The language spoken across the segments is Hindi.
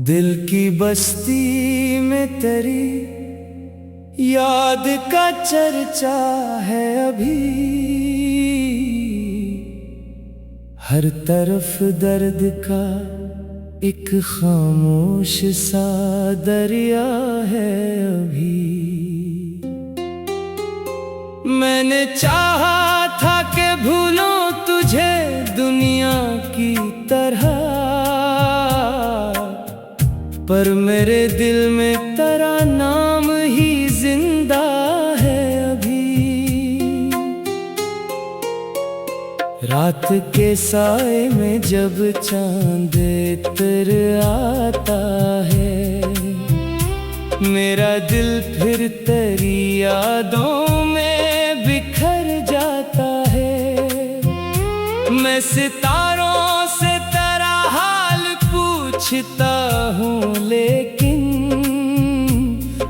दिल की बस्ती में तेरी याद का चर्चा है अभी। हर तरफ दर्द का एक खामोश सा दरिया है अभी। मैंने चाहा था कि भूलूं तुझे दुनिया की तरह, पर मेरे दिल में तेरा नाम ही जिंदा है अभी। रात के साए में जब चांद इतर आता है, मेरा दिल फिर तेरी यादों में बिखर जाता है। मैं सितारों से तेरा हाल पूछता हूँ, लेकिन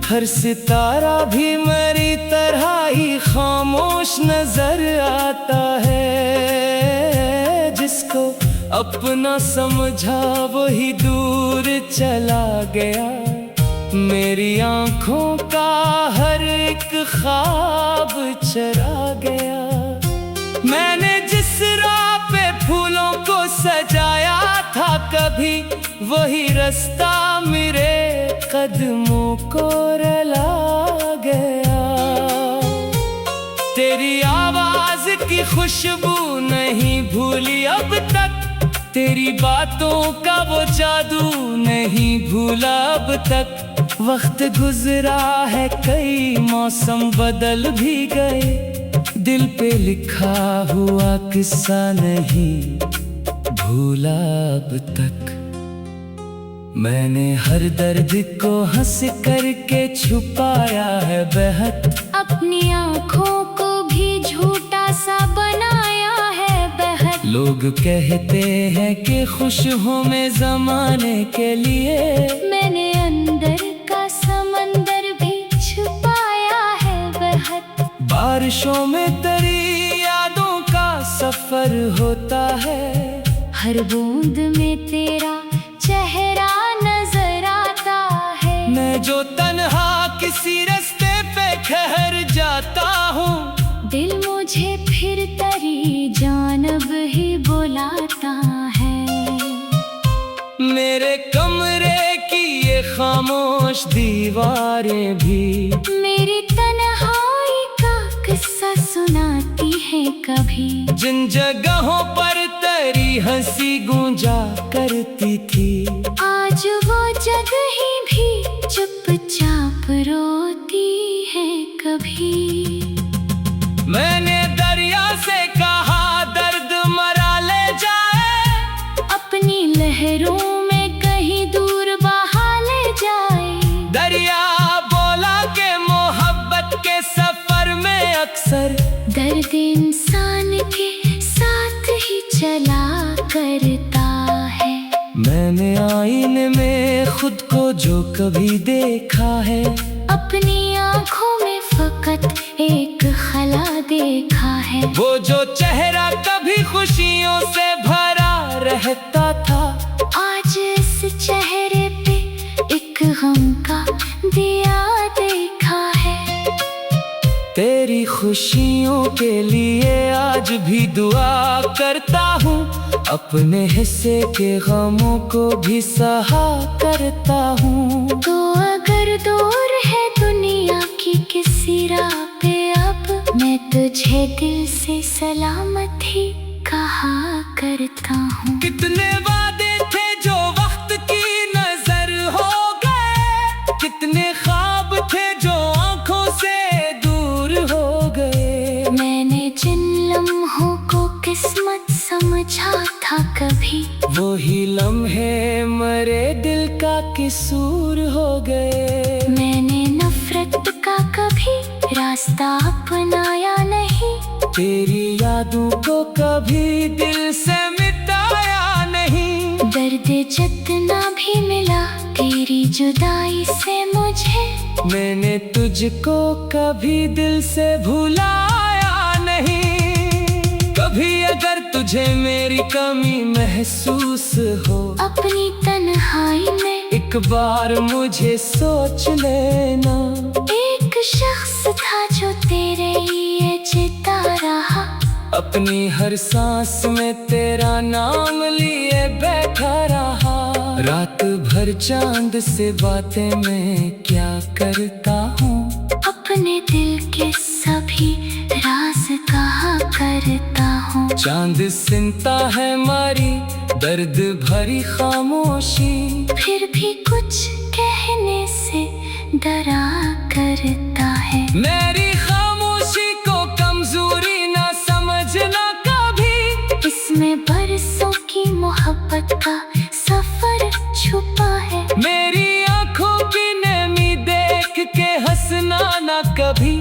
हर सितारा भी मेरी तरह ही खामोश नजर आता है। जिसको अपना समझा वही दूर चला गया, मेरी आँखों का हर एक ख्वाब चरा गया। मैंने जिस राह पे फूलों को सजाया था कभी, वही रास्ता मेरे कदमों को रुला गया। तेरी आवाज की खुशबू नहीं भूली अब तक, तेरी बातों का वो जादू नहीं भूला अब तक। वक्त गुजरा है, कई मौसम बदल भी गए, दिल पे लिखा हुआ किस्सा नहीं भूला अब तक। मैंने हर दर्द को हंस करके छुपाया है बेहद, अपनी आँखों को भी झूठा सा बनाया है बेहद। लोग कहते हैं कि खुश हूँ मैं ज़माने के लिए, मैंने अंदर का समंदर भी छुपाया है बेहद। बारिशों में तेरी यादों का सफर होता है, हर बूंद में तेरा चेहरा नजर आता है। मैं जो तन्हा किसी रास्ते पे ठहर जाता हूँ, दिल मुझे फिर तेरी जानब ही बुलाता है। मेरे कमरे की ये खामोश दीवारें भी मेरी तन्हाई का किस्सा सुनाती है कभी। जिन जगहों पर तेरी हंसी गूंजा करती थी, आज वो जगह भी चुपचाप रोती है कभी। मैंने दरिया से कहा दर्द मरा ले जाए, अपनी लहरों में कहीं दूर बहा ले जाए। दरिया बोला के मोहब्बत के सफर में अक्सर दर्द इंसान के साथ ही चला करता है। मैंने आईने में खुद को जो कभी देखा है, अपनी आँखों में फकत एक खला देखा है। वो जो चेहरा कभी खुशियों से भरा रहता था, आज इस चेहरे पे एक गम का दिया देखा है। तेरी खुशियों के लिए आज भी दुआ करता हूँ, अपने हिस्से के गमों को भी सहा करता हूँ। तो अगर दूर है दुनिया की किसी राह पे, अब मैं तुझे दिल से सलामत ही कहा करता हूँ। कितने वादे थे जो वक्त की नजर हो गए, कितने ख्वाब थे जो आंखों से दूर हो गए। मैंने जिन लम्हों को किस्मत समझा था कभी, वही लम्हे मरे दिल का किसूर हो गए। मैंने नफरत का कभी रास्ता अपनाया नहीं, तेरी यादों को कभी दिल से मिटाया नहीं। दर्द जितना भी मिला तेरी जुदाई से मुझे, मैंने तुझको कभी दिल से भुलाया नहीं। कभी अगर तुझे मेरी कमी महसूस हो, अपनी तन्हाई में एक बार मुझे सोच लेना। एक शख्स था जो तेरे लिए जीता रहा, अपनी हर सांस में तेरा नाम लिए बैठा रहा। रात भर चांद से बातें मैं क्या करता हूँ, अपने दिल के सभी राज कहा करता हूँ। चांद सुनता है हमारी दर्द भरी खामोशी, फिर भी कुछ कहने से डरा करता है। मेरी खामोशी को कमजोरी ना समझना कभी, इसमें बरसों की मोहब्बत का सफर छुपा है। मेरी आंखों की नमी देख के हंसना ना कभी,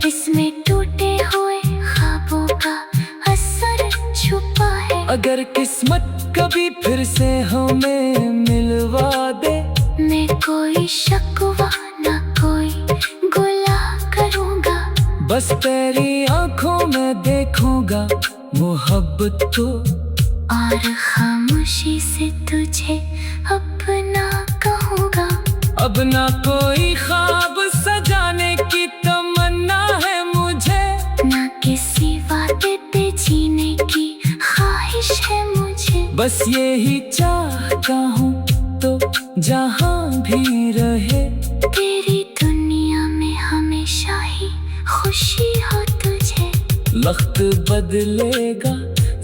इसमें टूटे हुए ख्वाबों का असर छुपा है। अगर किस्मत कभी फिर से हमें मिलवा दे, मैं कोई शिकवा ना कोई गुला करूँगा, बस तेरी आंखों में देखूंगा मोहब्बत को, और खामोशी से तुझे अपना कहूँगा। अब ना कोई ख्वाब सजाने की तमन्ना है मुझे, ना किसी वादे पे जीने की ख्वाहिश है मुझे। बस यही चाहता हूँ तो जहाँ भी रहे, तेरी दुनिया में हमेशा ही खुशी हो तुझे। वक्त बदलेगा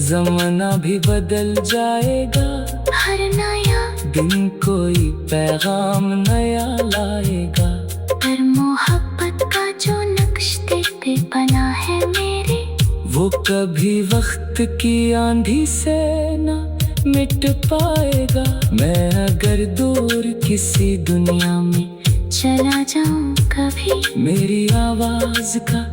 ज़माना भी बदल जाएगा, हर नया दिन कोई पैगाम नया लाएगा। पर मोहब्बत का जो नक्श दिल पे बना है मेरे, वो कभी वक्त की आंधी से ना मिट पाएगा। मैं अगर दूर किसी दुनिया में चला जाऊं कभी, मेरी आवाज का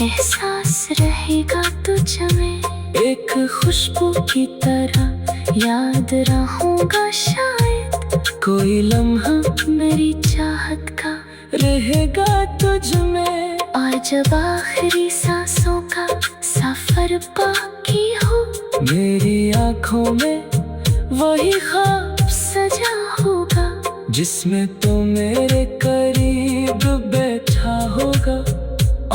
एहसास रहेगा तुझ में। एक खुशबू की तरह याद रहूंगा शायद, कोई लम्हा मेरी चाहत का रहेगा तुझ में। और जब आखिरी सांसों का सफर बाकी हो, मेरी आंखों में वही ख्वाब सजा होगा, जिसमें तो मेरे करीब बैठा होगा।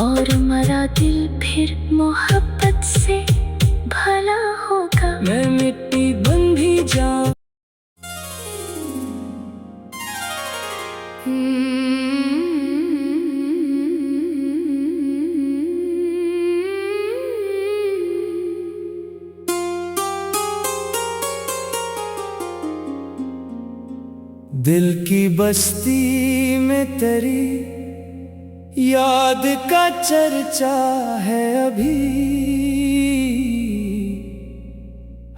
और मरा दिल फिर मोहब्बत से भला होगा। मैं मिट्टी बन भी जाऊं, दिल की बस्ती में तेरी याद का चर्चा है अभी।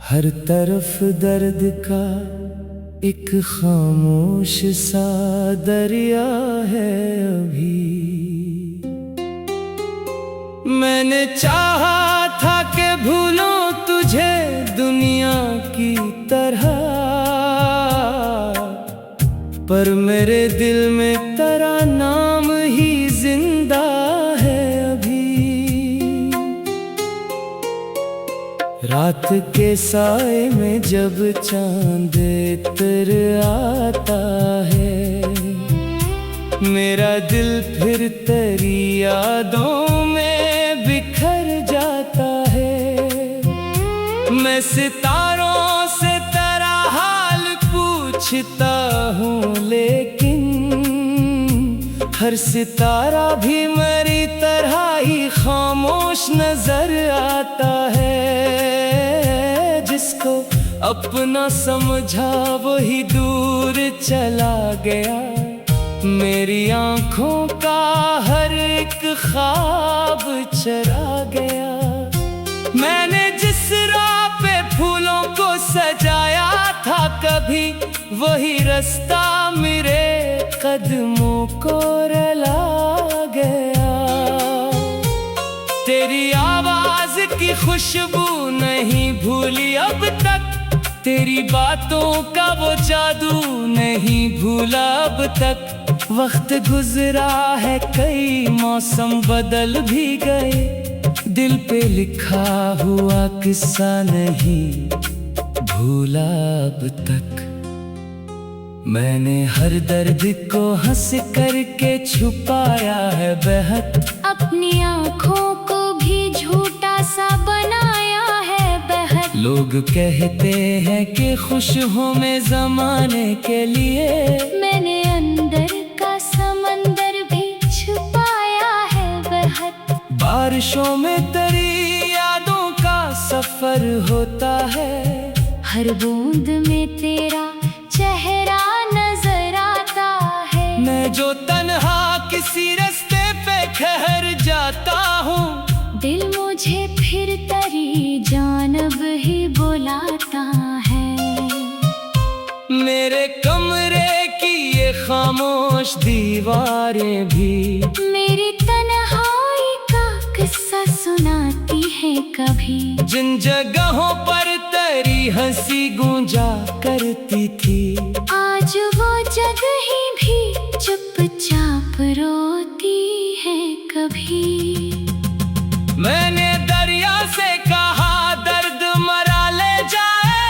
हर तरफ दर्द का एक खामोश सा दरिया है अभी। मैंने चाहा था कि भूलूं तुझे दुनिया की तरह, पर मेरे दिल में तेरा नाम ही जिंदा है अभी। रात के साए में जब चांद इतर आता है, मेरा दिल फिर तेरी यादों में बिखर जाता है। मैं सितारों से तेरा हाल पूछता हूँ, लेकिन हर सितारा भी मेरी तरह ही खामोश नजर आता है। जिसको अपना समझा वही दूर चला गया, मेरी आंखों का हर एक ख्वाब चरा गया। मैंने जिस राह पे फूलों को सजाया था कभी, वही रास्ता मेरे कदमों को रुला गया। तेरी आवाज की खुशबू नहीं भूली अब तक, तेरी बातों का वो जादू नहीं भूला अब तक। वक्त गुजरा है, कई मौसम बदल भी गए, दिल पे लिखा हुआ किस्सा नहीं भूला अब तक। मैंने हर दर्द को हंस करके छुपाया है बेहद, अपनी आँखों को भी झूठा सा बनाया है बेहद। लोग कहते हैं कि खुश हूँ मैं ज़माने के लिए, मैंने अंदर का समंदर भी छुपाया है बेहद। बारिशों में तेरी यादों का सफर होता है, हर बूंद में तेरा चेहरा नजर आता है। मैं जो तन्हा किसी रास्ते पे ठहर जाता हूँ, दिल मुझे फिर तेरी जानब ही बुलाता है। मेरे कमरे की ये खामोश दीवारें भी मेरी तन्हाई का किस्सा सुनाती है कभी। जिन जगहों पर तेरी हंसी गूंजा करती थी, आज वो जगह ही भी चुपचाप रोती है कभी। मैंने दरिया से कहा दर्द मरा ले जाए,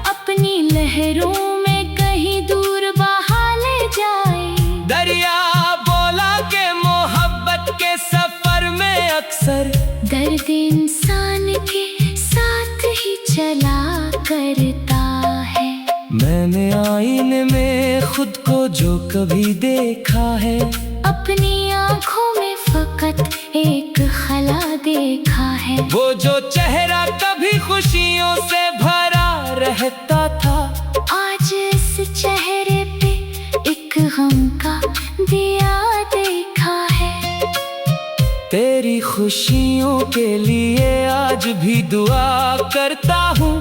अपनी लहरों में कहीं दूर बहा ले जाए। दरिया बोला के मोहब्बत के सफर में अक्सर दर्द इंसान के साथ ही चला करता है। मैंने आईने में खुद को जो कभी देखा है, अपनी आँखों में फकत एक खला देखा है। वो जो चेहरा कभी खुशियों से भरा रहता था, आज इस चेहरे पे एक गम का दिया देखा है। तेरी खुशियों के लिए आज भी दुआ करता हूँ,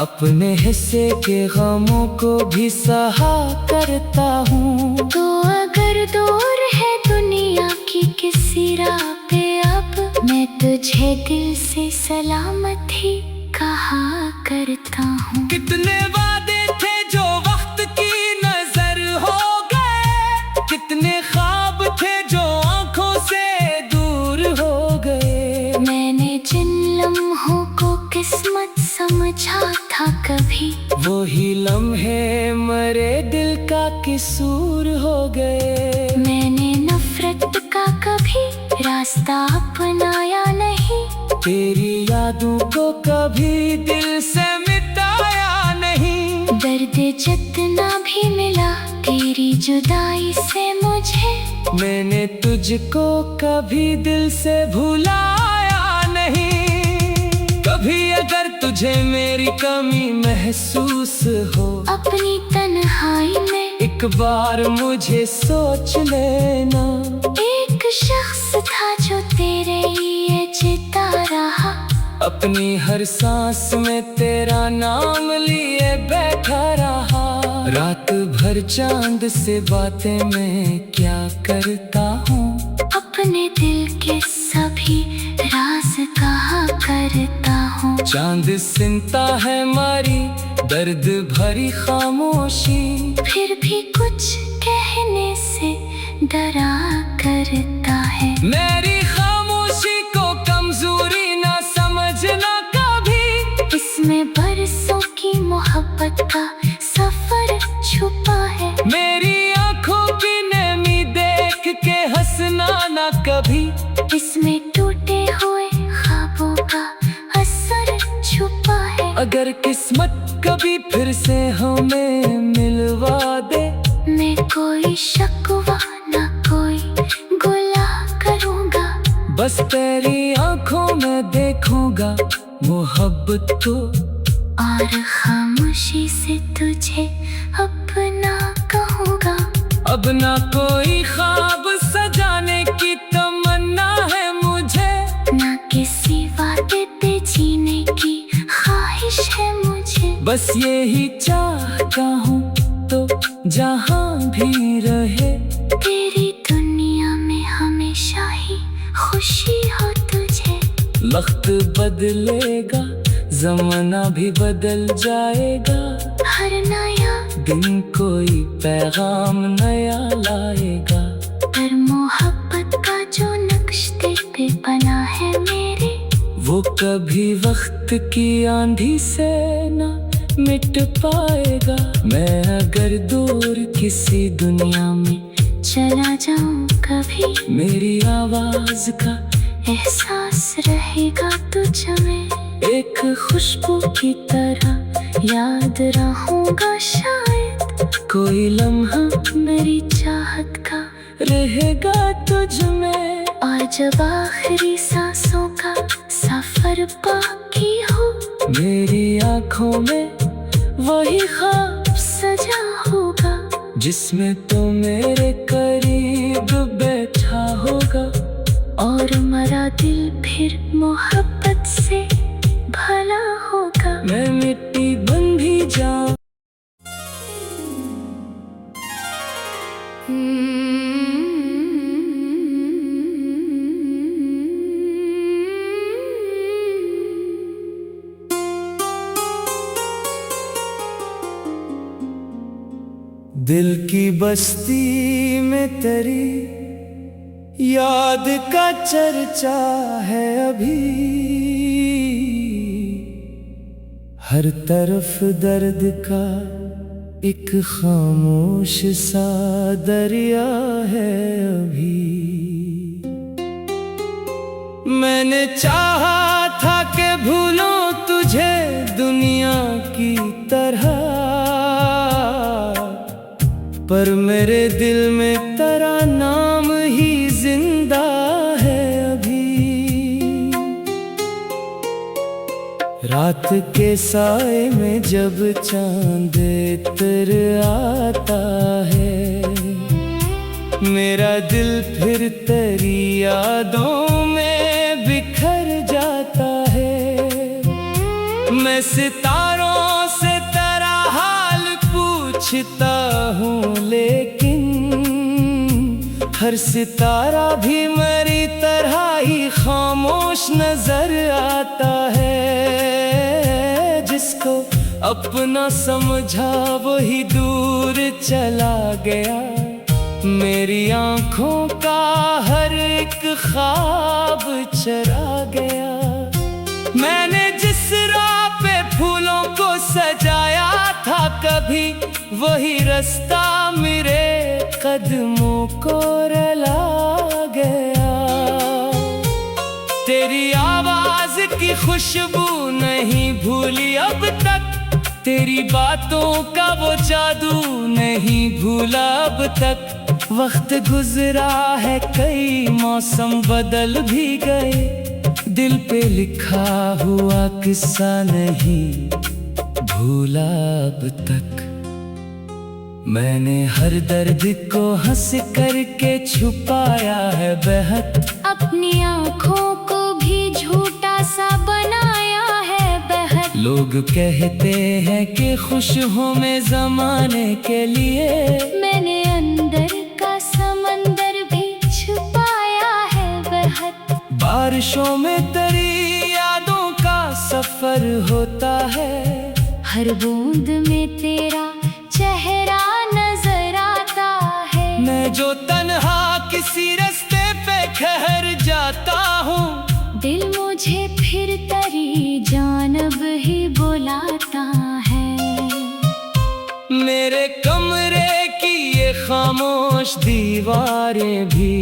अपने हिस्से के गमों को भी सहा करता हूँ। तो अगर दूर है दुनिया की किसी राह पे, अब मैं तुझे दिल से सलामत ही कहा करता हूँ। कितने वादे थे जो वक्त की नजर हो गए, कितने ख्वाब थे जो आंखों से दूर हो गए। मैंने जिन लम्हों को किस्मत समझा था कभी, वही लम्हे मरे दिल का किसूर हो गए। मैंने नफरत का कभी रास्ता अपनाया नहीं, तेरी यादों को कभी दिल से मिटाया नहीं। दर्द जितना भी मिला तेरी जुदाई से मुझे, मैंने तुझको कभी दिल से भुलाया नहीं। कभी अगर तुझे मेरी कमी महसूस हो, अपनी तन्हाई में एक बार मुझे सोच लेना। एक शख्स था जो तेरे लिए जीता रहा, अपनी हर सांस में तेरा नाम लिए बैठा रहा। रात भर चांद से बातें मैं क्या करता हूँ, अपने दिल के सभी राज कहा करता हूँ। चांद सुनता है मारी दर्द भरी खामोशी, फिर भी कुछ कहने से डरा करता है। मेरी खामोशी को कमजोरी ना समझना कभी, इसमें बरसों की मोहब्बत का सफर छुपा है। मेरी आंखों की नमी देख के हंसना ना कभी, इसमें टूटे हुए ख्वाबों का असर छुपा है। अगर किस्मत कभी फिर से हमें मिलवा दे, मैं कोई शकवा ना कोई गुला करूँगा, बस तेरी आंखों में देखूंगा मोहब्बत को, और खामोशी से तुझे अपना कहूँगा। अब ना कोई ख्वाब सजाने की तमन्ना है मुझे, ना किसी वादे पे जीने की ख्वाहिश है मुझे। बस यही चाहता हूँ तो जहाँ भी रहे, तेरी दुनिया में खुशी हो तुझे। वक्त बदलेगा जमाना भी बदल जाएगा, हर नया दिन कोई पैगाम नया लाएगा। पर मोहब्बत का जो नक्श दिल पे बना है मेरे, वो कभी वक्त की आंधी से न मिट पाएगा। मैं अगर दूर किसी दुनिया में चला जाऊं कभी, मेरी आवाज का एहसास रहेगा तुझ में। एक खुशबू की तरह याद रहूंगा शायद, कोई लम्हा मेरी चाहत का। रहेगा तुझ में। और जब आखिरी सांसों का सफर बाकी हो, मेरी आँखों में वही ख्वाब सजा होगा, जिसमें तो मेरे करीब बैठा होगा। और मरा दिल फिर मोहब्बत से भला होगा। मैं मिट्टी बन भी जाऊं, दिल की बस्ती में तेरी याद का चर्चा है अभी। हर तरफ दर्द का एक खामोश सा दरिया है अभी। मैंने चाहा था कि भूलूं तुझे दुनिया की तरह, पर मेरे दिल में तेरा नाम ही जिंदा है अभी। रात के साए में जब चांद इतर आता है, मेरा दिल फिर तेरी यादों में बिखर जाता है। मैं सितारों से तेरा हाल पूछता हूँ, लेकिन हर सितारा भी मेरी तरह ही खामोश नजर आता है। जिसको अपना समझा वही दूर चला गया, मेरी आँखों का हर एक ख्वाब चरा गया। मैंने जिस राह पे फूलों को सजाया था कभी, वही रास्ता मेरे कदमों को रुला गया। तेरी आवाज की खुशबू नहीं भूली अब तक, तेरी बातों का वो जादू नहीं भूला अब तक। वक्त गुजरा है, कई मौसम बदल भी गए, दिल पे लिखा हुआ किस्सा नहीं भूला अब तक। मैंने हर दर्द को हंस करके छुपाया है बेहद, अपनी आँखों को भी झूठा सा बनाया है बेहद। लोग कहते हैं कि खुश हूँ मैं ज़माने के लिए, मैंने अंदर का समंदर भी छुपाया है बेहद। बारिशों में तेरी यादों का सफर होता है, हर बूंद में तेरा चेहरा नजर आता है। मैं जो तन्हा किसी रास्ते पे ठहर जाता हूँ, दिल मुझे फिर तेरी जानब ही बुलाता है। मेरे कमरे की ये खामोश दीवारें भी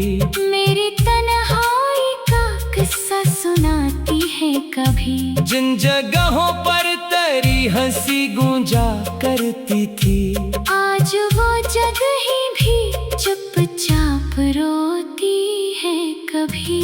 मेरी तन्हाई का किस्सा सुनाती है कभी। जिन जगहों पर तेरी हंसी गूंजा करती थी, आज वो जगह भी चुपचाप रोती है कभी।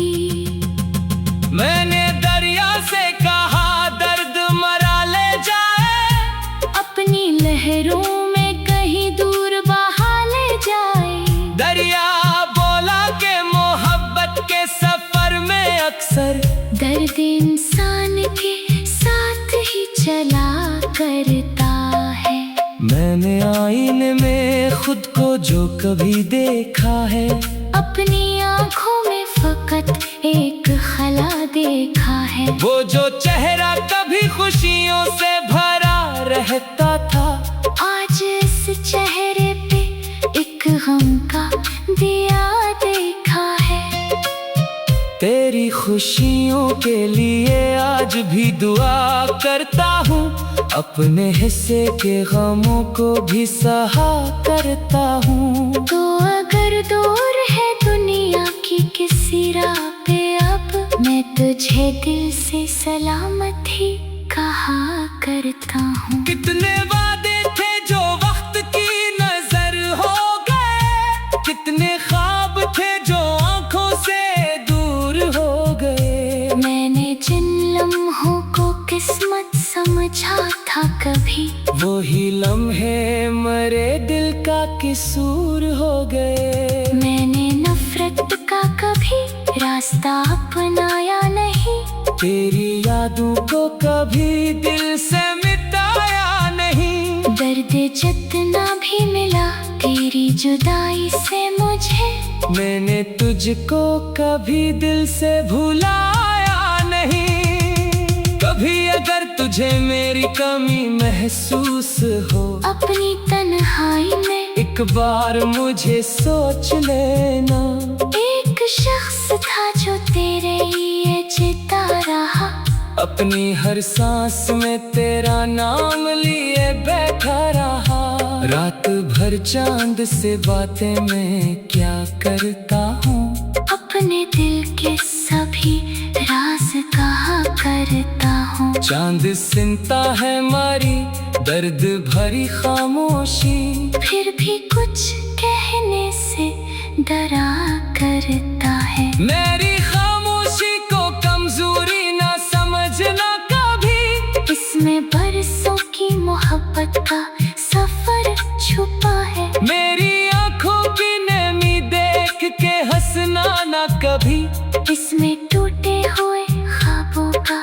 मैंने दरिया से कहा दर्द मरा ले जाए, अपनी लहरों में कहीं दूर बहा ले जाए। दरिया बोला के मोहब्बत के सफर में अक्सर दर्द इंसान के साथ ही चला करता है। मैंने आईने में खुद को जो कभी देखा है, अपनी आँखों में फकत एक खला देखा है। वो जो चेहरा कभी खुशियों से भरा रहता था, आज इस चेहरे पे एक गम का दिया देखा है। तेरी खुशियों के लिए आज भी दुआ करता हूँ, अपने हिस्से के गमों को भी सहा करता हूँ। तो अगर दूर है दुनिया की किसी राह पे, अब मैं तुझे दिल से सलामत ही कहा करता हूँ। कितने वादे थे जो वक्त की नजर हो गए, कितने ख्वाब थे जो आंखों से दूर हो गए। मैंने जिन लम्हों को किस्मत समझा था कभी, वही लम्हे मरे दिल का किसूर हो गए। मैंने नफरत का कभी रास्ता अपनाया नहीं, तेरी यादों को कभी दिल से मिटाया नहीं। दर्द जितना भी मिला तेरी जुदाई से मुझे, मैंने तुझको कभी दिल से भुलाया नहीं। कभी अगर तुझे मेरी कमी महसूस हो, अपनी तन्हाई में एक बार मुझे सोच लेना। एक शख्स था जो तेरे लिए जीता रहा, अपनी हर सांस में तेरा नाम लिए बैठा रहा। रात भर चांद से बातें मैं क्या करता हूँ, अपने दिल के सभी राज कहा करता हूँ। चांद सुनता है हमारी दर्द भरी खामोशी, फिर भी कुछ कहने से डरा करता है। मेरी खामोशी को कमजोरी ना समझना कभी, इसमें बरसों की मोहब्बत का सफर छुपा है। मेरी आंखों की नमी देख के हंसना ना कभी, इसमें टूटे हुए ख्वाबों का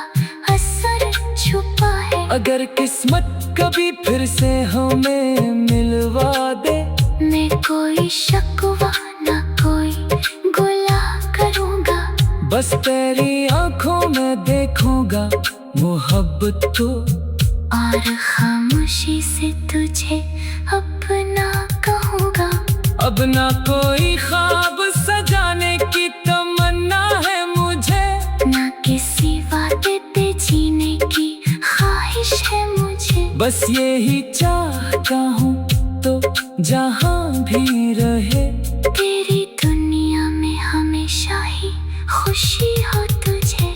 असर छुपा है। अगर किस्मत कभी फिर से हमें मिलवा दे, मैं कोई शकवा ना कोई गुला करूँगा, बस तेरी आंखों में देखूंगा मोहब्बत को। और खामोशी से तुझे अपना कहूँगा। अब ना कोई ख्वाब सजाने की तमन्ना है मुझे, ना किसी वादे पे जीने की ख्वाहिश है मुझे। बस यही चाहता हूँ तो जहाँ भी रहे, तेरी दुनिया में हमेशा ही खुशी हो तुझे।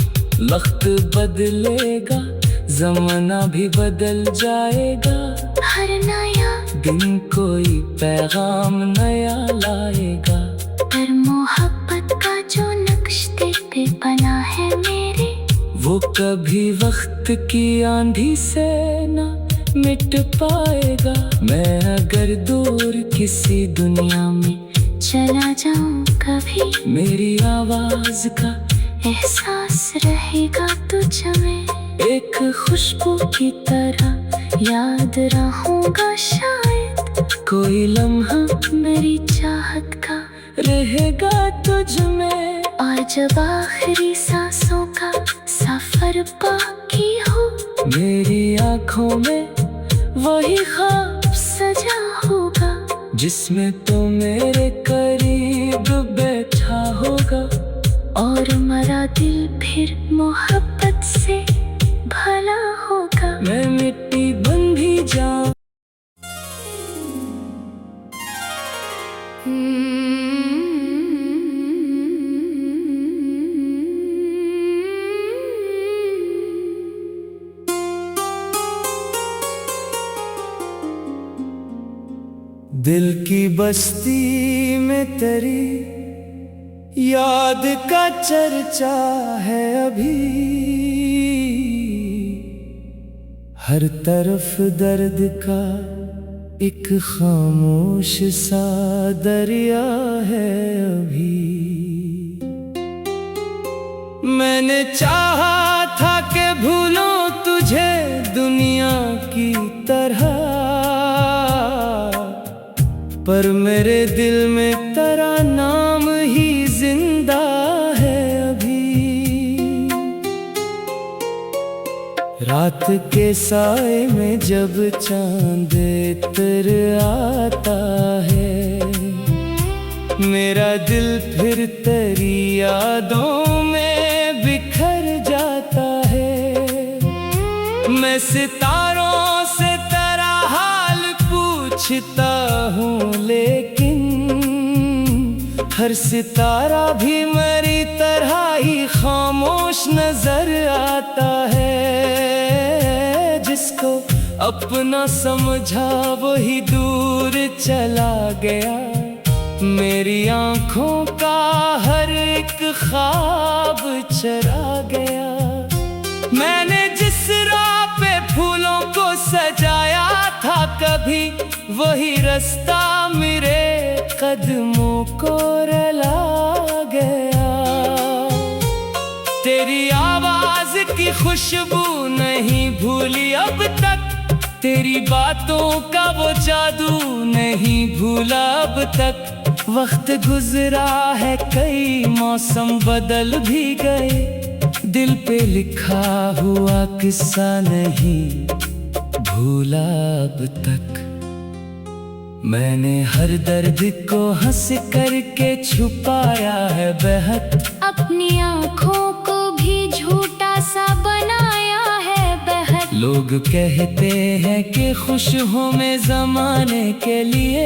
वक्त बदलेगा ज़माना भी बदल जाएगा, हर नया दिन कोई पैगाम नया लाएगा। पर मोहब्बत का जो नक्श दिल पे बना है मेरे, वो कभी वक्त की आंधी से ना मिट पाएगा। मैं अगर दूर किसी दुनिया में चला जाऊं कभी, मेरी आवाज का एहसास रहेगा तुझ में। एक खुशबू की तरह याद रहूंगा शायद, कोई लम्हा मेरी चाहत का रहेगा तुझ में। और जब आखिरी सांसों का सफर बाकी हो, मेरी आंखों में वही ख्वाब सजा होगा, जिसमें तो मेरे करीब बैठा होगा। और मरा दिल फिर मोहब्बत से भला होगा। मैं मिट्टी बन भी जाऊं, दिल की बस्ती में तेरी याद का चर्चा है अभी। हर तरफ दर्द का एक खामोश सा दरिया है अभी। मैंने चाहा था कि भूलूं तुझे दुनिया की तरह, पर मेरे दिल में तेरा नाम ही जिंदा है रात के साए में जब चांद इतर आता है, मेरा दिल फिर तेरी यादों में बिखर जाता है। मैं सितारों से तेरा हाल पूछता हूँ, लेकिन हर सितारा भी मेरी तरह ही खामोश नजर आता है। जिसको अपना समझा वही दूर चला गया, मेरी आंखों का हर एक ख्वाब चरा गया। मैंने जिस राह पे फूलों को सजाया था, कभी वही रास्ता मेरे कदमों को रुला गया। तेरी आवाज की खुशबू नहीं भूली अब तक, तेरी बातों का वो जादू नहीं भूला अब तक। वक्त गुजरा है, कई मौसम बदल भी गए, दिल पे लिखा हुआ किस्सा नहीं भूला अब तक। मैंने हर दर्द को हंस करके छुपाया है बेहद, अपनी आँखों को भी झूठा सा बनाया है बेहद। लोग कहते हैं कि खुश हूँ मैं ज़माने के लिए,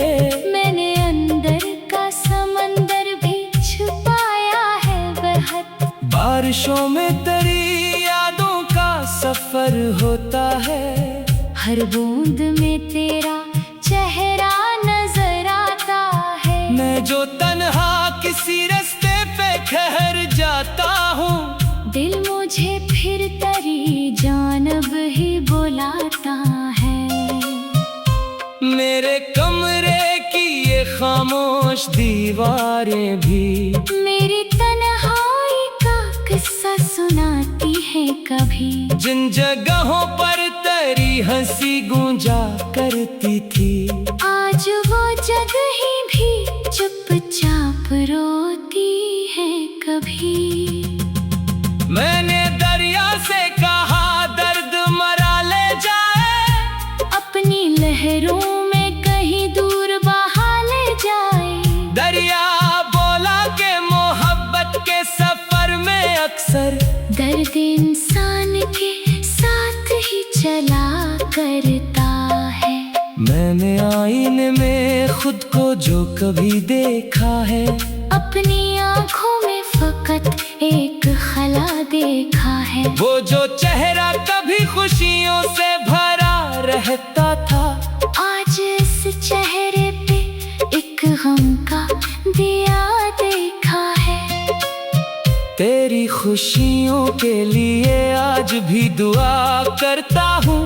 मैंने अंदर का समंदर भी छुपाया है बेहद। बारिशों में तेरी यादों का सफर होता है, हर बूंद में तेरा चेहरा नजर आता है। मैं जो तन्हा किसी रास्ते पे ठहर जाता हूँ, दिल मुझे फिर तेरी जानिब ही बुलाता है। मेरे कमरे की ये खामोश दीवारें भी मेरी तन्हाई का किस्सा सुनाती है कभी। जिन जगहों पर तेरी हंसी गूंजा करती थी, आज वो जगह भी चुपचाप रोती है कभी। मैंने दरिया से कहा दर्द मरा ले जाए, अपनी लहरों में कहीं दूर बहा ले जाए। दरिया बोला के मोहब्बत के सफर में अक्सर दर्द इंसान के साथ ही चला करता है। मैंने आईने में खुद को जो कभी देखा है, अपनी आँखों में फकत एक खला देखा है। वो जो चेहरा कभी खुशियों से भरा रहता था, आज इस चेहरे पे एक गम का दिया देखा है। तेरी खुशियों के लिए आज भी दुआ करता हूँ,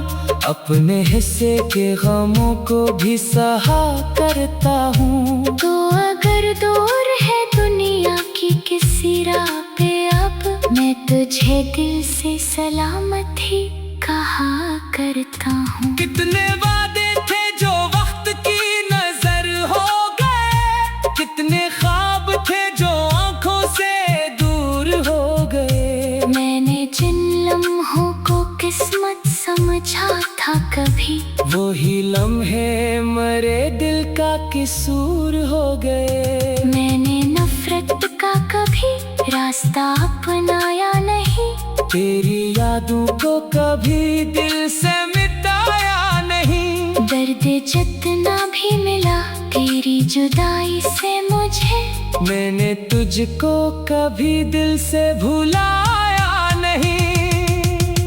अपने हिस्से के गमों को भी सहा करता हूँ। तो अगर दूर है दुनिया की किसी राह पे, अब मैं तुझे दिल से सलामत ही कहा करता हूँ। कितने वादे थे जो वक्त की नजर हो गए, कितने ख्वाब थे जो आंखों से दूर हो गए। मैंने जिन लम्हों को किस्मत समझा था कभी, वही लम्हे मरे दिल का किसूर हो गए। मैंने नफरत का कभी रास्ता अपनाया नहीं, तेरी यादों को कभी दिल से मिटाया नहीं। दर्द जितना भी मिला तेरी जुदाई से मुझे, मैंने तुझको कभी दिल से भुलाया नहीं।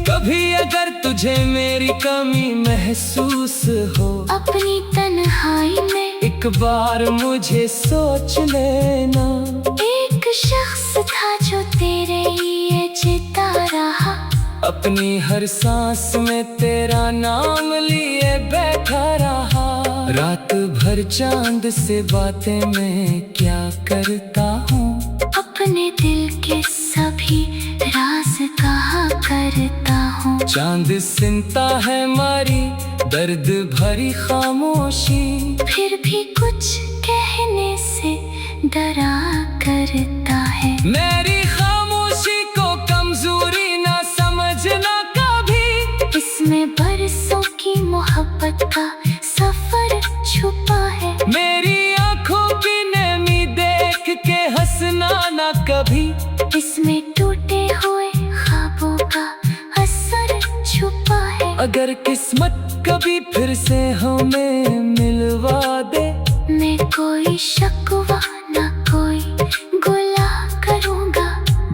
कभी अगर तुझे मेरी कमी महसूस हो, अपनी तन्हाई में एक बार मुझे सोच लेना। एक शख्स था जो तेरे लिए जीता रहा, अपनी हर सांस में तेरा नाम लिए बैठा रहा। रात भर चांद से बातें मैं क्या करता हूँ, अपने दिल के सभी राज कहा करता हूँ। चांद सुनता है मारी दर्द भरी खामोशी, फिर भी कुछ कहने से डरा करता है। मेरी खामोशी को कमजोरी ना समझना कभी, है। मेरी आंखों की नमी देख के हंसना ना कभी, इसमें टूटे हुए ख्वाबों का असर छुपा है। अगर किस्मत कभी फिर से हमें मिलवा दे, मैं कोई शकवा ना कोई गुला करूँगा।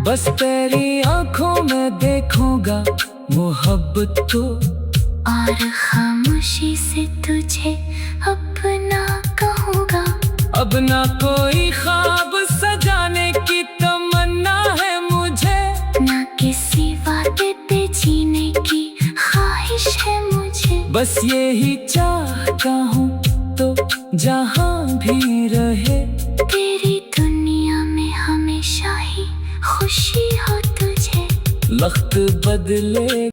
बस तेरी आंखों में देखूंगा मोहब्बत को, और खामोशी से तुझे अपना कहूँगा। अब ना कोई ख्वाब सजाने की तमन्ना है मुझे, ना किसी वादे पे जीने की ख्वाहिश है मुझे। बस यही चाहता हूँ तो जहाँ भी रहे, तेरी दुनिया में हमेशा ही खुशी हो तुझे। वक्त बदले